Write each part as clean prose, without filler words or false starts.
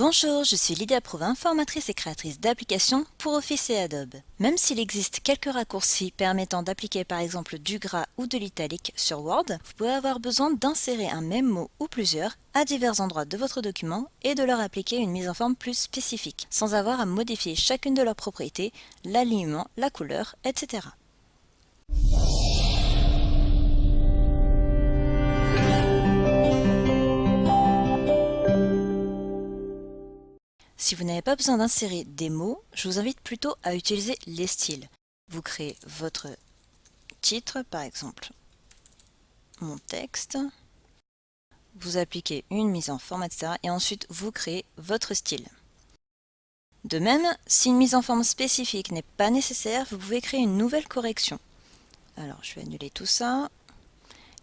Bonjour, je suis Lydia Provin, formatrice et créatrice d'applications pour Office et Adobe. Même s'il existe quelques raccourcis permettant d'appliquer par exemple du gras ou de l'italique sur Word, vous pouvez avoir besoin d'insérer un même mot ou plusieurs à divers endroits de votre document et de leur appliquer une mise en forme plus spécifique, sans avoir à modifier chacune de leurs propriétés, l'alignement, la couleur, etc. Si vous n'avez pas besoin d'insérer des mots, je vous invite plutôt à utiliser les styles. Vous créez votre titre, par exemple mon texte, vous appliquez une mise en forme, etc. et ensuite vous créez votre style. De même, si une mise en forme spécifique n'est pas nécessaire, vous pouvez créer une nouvelle correction. Alors je vais annuler tout ça,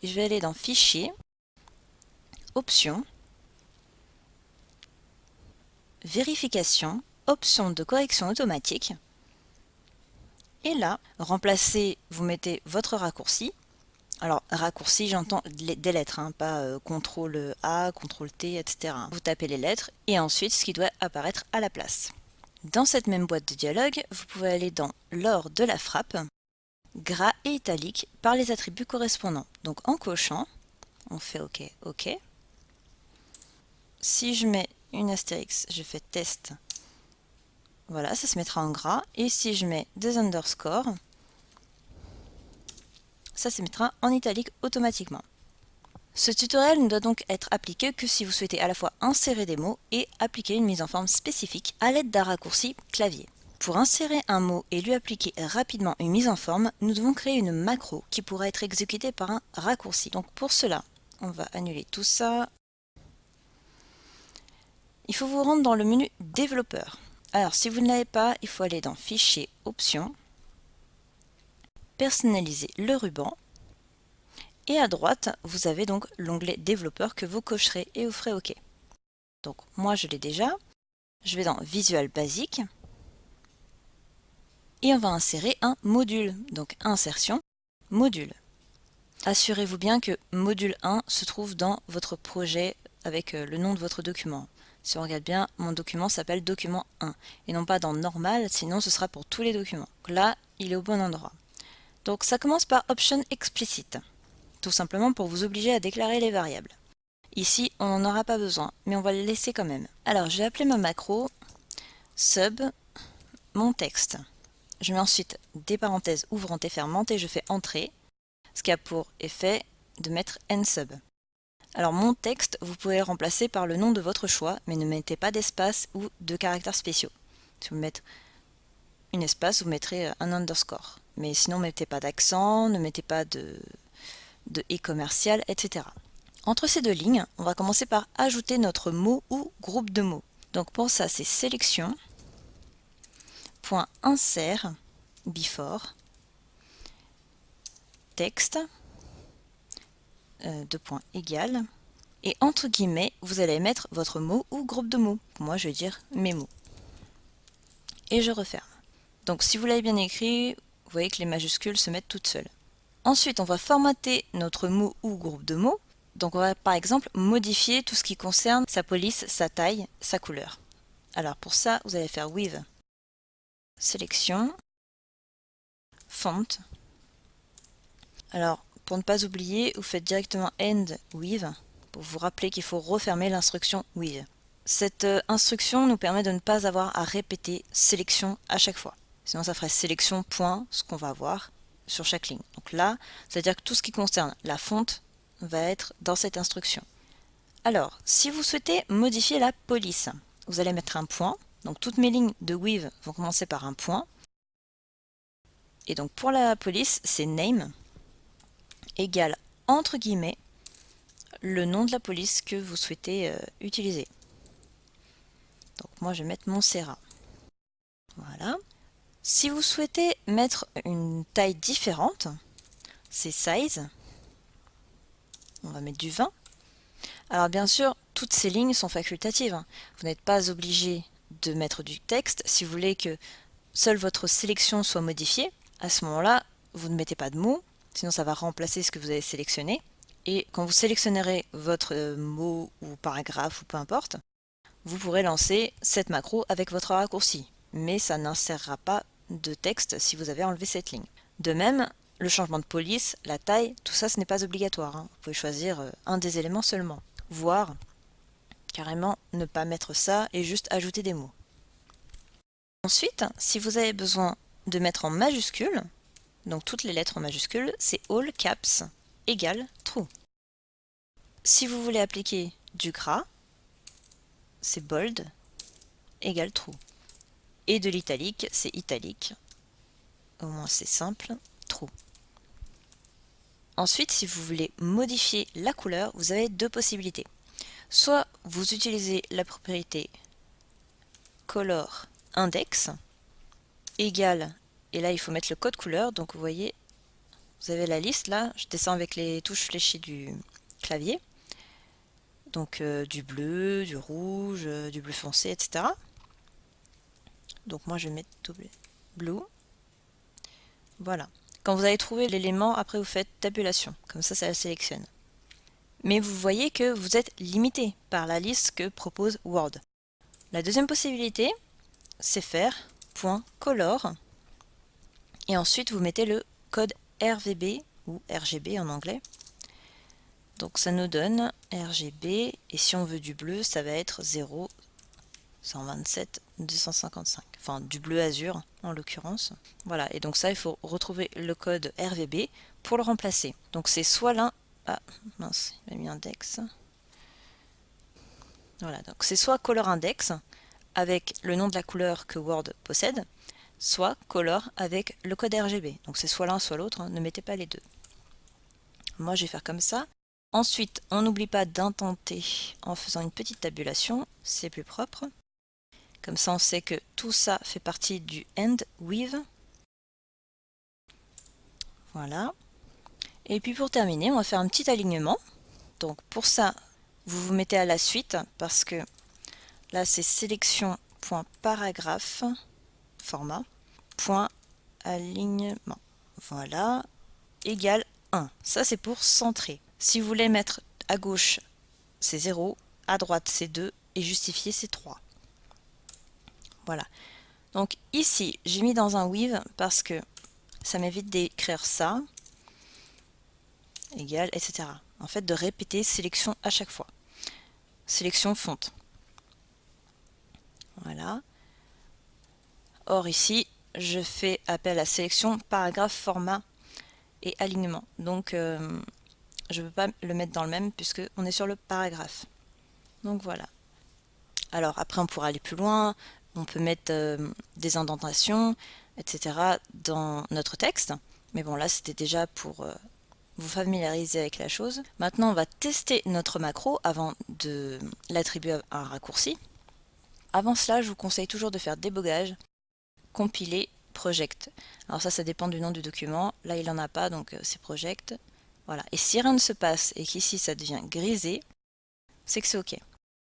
et je vais aller dans Fichier, Options, Vérification, Options de correction automatique. Et là, remplacez, vous mettez votre raccourci. Alors, raccourci, j'entends des lettres, hein, pas CTRL A, CTRL T, etc. Vous tapez les lettres et ensuite ce qui doit apparaître à la place. Dans cette même boîte de dialogue, vous pouvez aller dans l'ordre de la frappe, gras et italique par les attributs correspondants. Donc en cochant, on fait OK, OK. Si je mets une astérix, je fais test. Voilà, ça se mettra en gras. Et si je mets des underscores, ça se mettra en italique automatiquement. Ce tutoriel ne doit donc être appliqué que si vous souhaitez à la fois insérer des mots et appliquer une mise en forme spécifique à l'aide d'un raccourci clavier. Pour insérer un mot et lui appliquer rapidement une mise en forme, nous devons créer une macro qui pourra être exécutée par un raccourci. Donc pour cela, on va annuler tout ça. Il faut vous rendre dans le menu Développeur. Alors si vous ne l'avez pas, il faut aller dans Fichier, Options, Personnaliser le ruban. Et à droite, vous avez donc l'onglet Développeur que vous cocherez et vous ferez OK. Donc moi je l'ai déjà. Je vais dans Visual Basic. Et on va insérer un module. Donc Insertion, Module. Assurez-vous bien que Module 1 se trouve dans votre projet avec le nom de votre document. Si on regarde bien, mon document s'appelle Document 1 et non pas dans Normal, sinon ce sera pour tous les documents. Donc là, il est au bon endroit. Donc ça commence par Option Explicit. Tout simplement pour vous obliger à déclarer les variables. Ici, on n'en aura pas besoin, mais on va le laisser quand même. Alors, je vais appeler ma macro sub mon texte. Je mets ensuite des parenthèses ouvrantes et fermantes et je fais entrer, ce qui a pour effet de mettre nsub. Alors, mon texte, vous pouvez le remplacer par le nom de votre choix, mais ne mettez pas d'espace ou de caractères spéciaux. Si vous mettez une espace, vous mettrez un underscore. Mais sinon, ne mettez pas d'accent, ne mettez pas de et commercial, etc. Entre ces deux lignes, on va commencer par ajouter notre mot ou groupe de mots. Donc pour ça, c'est sélection, point insert, before, texte, deux points égal, et entre guillemets, vous allez mettre votre mot ou groupe de mots. Moi, je vais dire mes mots. Et je referme. Donc si vous l'avez bien écrit, vous voyez que les majuscules se mettent toutes seules. Ensuite, on va formater notre mot ou groupe de mots. Donc on va par exemple modifier tout ce qui concerne sa police, sa taille, sa couleur. Alors pour ça, vous allez faire With, Sélection, Font. Alors pour ne pas oublier, vous faites directement End With pour vous rappeler qu'il faut refermer l'instruction With. Cette instruction nous permet de ne pas avoir à répéter sélection à chaque fois. Sinon ça ferait sélection point, ce qu'on va avoir sur chaque ligne. Donc là, c'est-à-dire que tout ce qui concerne la fonte va être dans cette instruction. Alors, si vous souhaitez modifier la police, vous allez mettre un point. Donc toutes mes lignes de with vont commencer par un point. Et donc pour la police, c'est name égale entre guillemets le nom de la police que vous souhaitez utiliser. Donc moi je vais mettre Montserrat. Voilà. Si vous souhaitez mettre une taille différente, c'est size. On va mettre du 20. Alors bien sûr, toutes ces lignes sont facultatives. Vous n'êtes pas obligé de mettre du texte. Si vous voulez que seule votre sélection soit modifiée, à ce moment-là, vous ne mettez pas de mots, sinon ça va remplacer ce que vous avez sélectionné. Et quand vous sélectionnerez votre mot ou paragraphe ou peu importe, vous pourrez lancer cette macro avec votre raccourci, mais ça n'insérera pas de texte si vous avez enlevé cette ligne. De même, le changement de police, la taille, tout ça ce n'est pas obligatoire, hein. Vous pouvez choisir un des éléments seulement, voire carrément ne pas mettre ça et juste ajouter des mots. Ensuite, si vous avez besoin de mettre en majuscule, donc toutes les lettres en majuscule, c'est all caps égale true. Si vous voulez appliquer du gras, c'est bold égale true. Et de l'italique, c'est italique. Au moins c'est simple, true. Ensuite, si vous voulez modifier la couleur, vous avez deux possibilités. Soit vous utilisez la propriété color index égale, et là il faut mettre le code couleur, donc vous voyez, vous avez la liste là, je descends avec les touches fléchées du clavier, donc du bleu, du rouge, du bleu foncé, etc. Donc moi je vais mettre double blue. Voilà. Quand vous avez trouvé l'élément, après vous faites tabulation, comme ça la sélectionne. Mais vous voyez que vous êtes limité par la liste que propose Word. La deuxième possibilité, c'est faire .color et ensuite vous mettez le code RGB ou RGB en anglais. Donc ça nous donne RGB et si on veut du bleu, ça va être 0, 127, 255. Enfin du bleu azur en l'occurrence. Voilà, et donc ça il faut retrouver le code RGB pour le remplacer. Donc c'est soit l'un... Ah mince, il m'a mis index. Voilà, donc c'est soit color index avec le nom de la couleur que Word possède, soit color avec le code RGB. Donc c'est soit l'un soit l'autre, hein, ne mettez pas les deux. Moi je vais faire comme ça. Ensuite, on n'oublie pas d'intenter en faisant une petite tabulation, c'est plus propre. Comme ça on sait que tout ça fait partie du end with. Voilà. Et puis pour terminer, on va faire un petit alignement. Donc pour ça, vous vous mettez à la suite parce que là c'est sélection.paragraphe format .alignement. Voilà, égale 1. Ça c'est pour centrer. Si vous voulez mettre à gauche, c'est 0, à droite c'est 2 et justifier c'est 3. Voilà. Donc ici, j'ai mis dans un with parce que ça m'évite d'écrire ça, égal, etc. En fait, de répéter sélection à chaque fois. Sélection fonte. Voilà. Or ici, je fais appel à sélection, paragraphe, format et alignement. Donc, je ne peux pas le mettre dans le même puisque on est sur le paragraphe. Donc voilà. Alors après, on pourra aller plus loin. On peut mettre des indentations, etc. dans notre texte. Mais bon, là, c'était déjà pour vous familiariser avec la chose. Maintenant, on va tester notre macro avant de l'attribuer à un raccourci. Avant cela, je vous conseille toujours de faire débogage, compiler, project. Alors ça dépend du nom du document. Là, il n'en a pas, donc c'est project. Voilà. Et si rien ne se passe et qu'ici, ça devient grisé, c'est que c'est OK.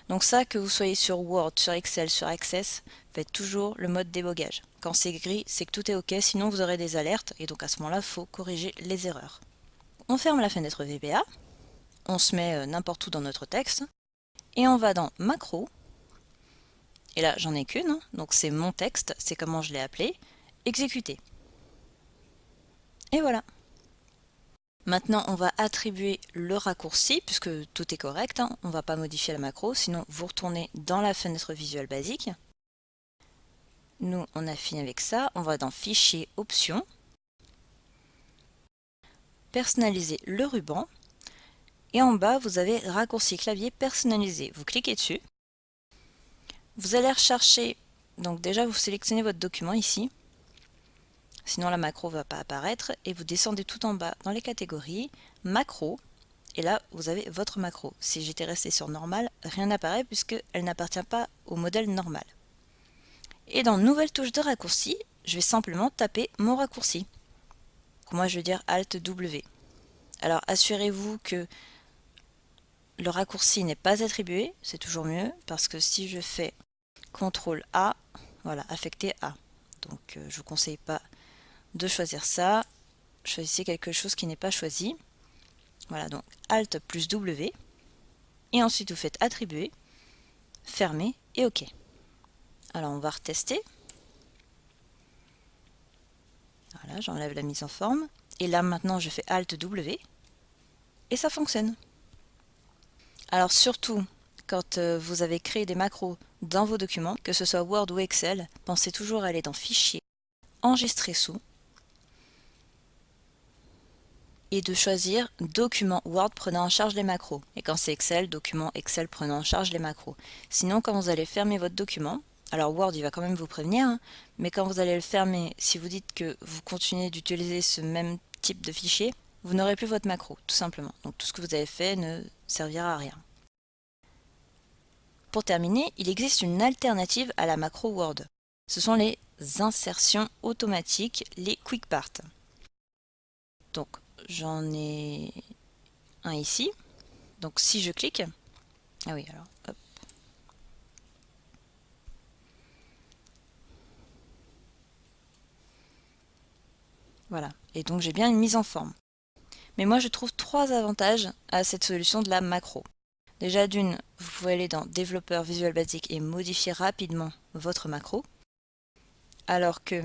Donc ça, que vous soyez sur Word, sur Excel, sur Access, faites toujours le mode débogage. Quand c'est gris, c'est que tout est OK, sinon vous aurez des alertes, et donc à ce moment-là, il faut corriger les erreurs. On ferme la fenêtre VBA, on se met n'importe où dans notre texte, et on va dans Macro, et là j'en ai qu'une, hein, donc c'est mon texte, c'est comment je l'ai appelé, exécuter. Et voilà. Maintenant, on va attribuer le raccourci, puisque tout est correct, hein. On ne va pas modifier la macro, sinon vous retournez dans la fenêtre visuelle basique. Nous, on a fini avec ça. On va dans Fichier, Options, personnaliser le ruban, et en bas, vous avez raccourci clavier personnalisé. Vous cliquez dessus. Vous allez rechercher, donc déjà, vous sélectionnez votre document ici. Sinon la macro ne va pas apparaître et vous descendez tout en bas dans les catégories, macro, et là vous avez votre macro. Si j'étais resté sur normal, rien n'apparaît puisqu'elle n'appartient pas au modèle normal. Et dans nouvelle touche de raccourci, je vais simplement taper mon raccourci. Moi je vais dire Alt W. Alors assurez-vous que le raccourci n'est pas attribué, c'est toujours mieux, parce que si je fais CTRL A, voilà, affecté A. Donc je ne vous conseille pas de choisir ça, choisissez quelque chose qui n'est pas choisi. Voilà, donc Alt plus W, et ensuite vous faites attribuer, fermer et OK. Alors on va retester. Voilà, j'enlève la mise en forme. Et là maintenant je fais Alt W et ça fonctionne. Alors surtout, quand vous avez créé des macros dans vos documents, que ce soit Word ou Excel, pensez toujours à aller dans Fichier, Enregistrer sous, et de choisir Document Word prenant en charge les macros. Et quand c'est Excel, Document Excel prenant en charge les macros. Sinon, quand vous allez fermer votre document, alors Word, il va quand même vous prévenir, hein, mais quand vous allez le fermer, si vous dites que vous continuez d'utiliser ce même type de fichier, vous n'aurez plus votre macro, tout simplement. Donc tout ce que vous avez fait ne servira à rien. Pour terminer, il existe une alternative à la macro Word. Ce sont les insertions automatiques, les Quick Parts. Donc j'en ai un ici. Donc si je clique, ah oui alors, hop. Voilà, et donc j'ai bien une mise en forme. Mais moi je trouve 3 avantages à cette solution de la macro. Déjà d'une, vous pouvez aller dans Développeur Visual Basic et modifier rapidement votre macro. Alors que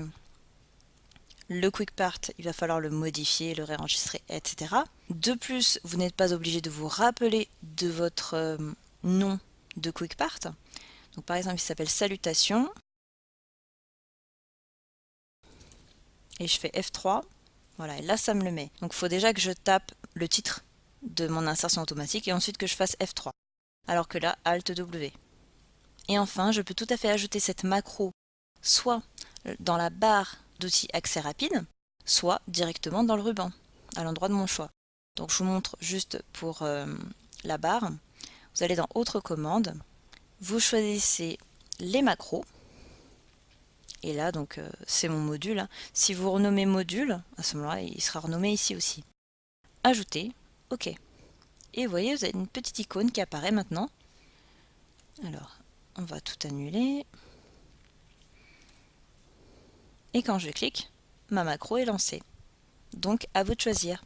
le Quick Part, il va falloir le modifier, le réenregistrer, etc. De plus, vous n'êtes pas obligé de vous rappeler de votre nom de Quick Part. Donc par exemple, il s'appelle Salutations. Et je fais F3. Voilà, et là ça me le met. Donc il faut déjà que je tape le titre de mon insertion automatique et ensuite que je fasse F3. Alors que là, Alt W. Et enfin, je peux tout à fait ajouter cette macro soit dans la barre d'outils accès rapide, soit directement dans le ruban, à l'endroit de mon choix. Donc je vous montre juste pour la barre. Vous allez dans Autres commandes, vous choisissez les macros. Et là, donc, c'est mon module. Si vous renommez module, à ce moment-là, il sera renommé ici aussi. Ajouter, OK. Et vous voyez, vous avez une petite icône qui apparaît maintenant. Alors, on va tout annuler. Et quand je clique, ma macro est lancée. Donc, à vous de choisir.